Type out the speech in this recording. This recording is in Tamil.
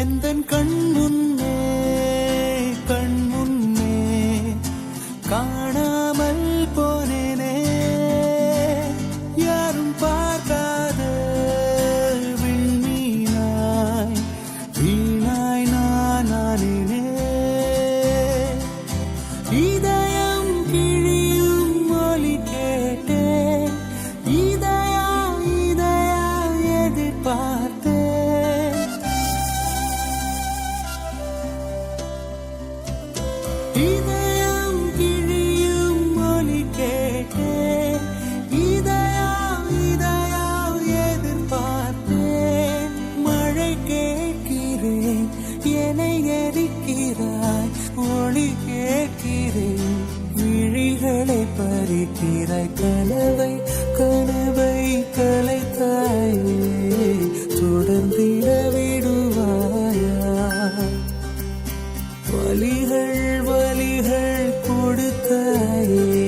எந்தன் கண் முன்னே காணாமல் போனேனே. யாரும் பார்க்காத விண்மீனாய் வீணாய் நானேனே. இதயம் கிழியும் ஒலி கேட்டேன், இதயா எதிர்பார்த்தேன். இதயம் கிழியும் ஒலி கேட்டேன், இதயா எதிர்பார்த்தேன். மழை கேட்கிறேன், என்னை எரிக்கிறாய். ஒளி கேட்கிறேன், விழிகளை பறிக்கிறாய். கனவை கலைத்தாயே, தொடர்ந்திட விடுவாயா? வலிகள் கொடுத்தாயே,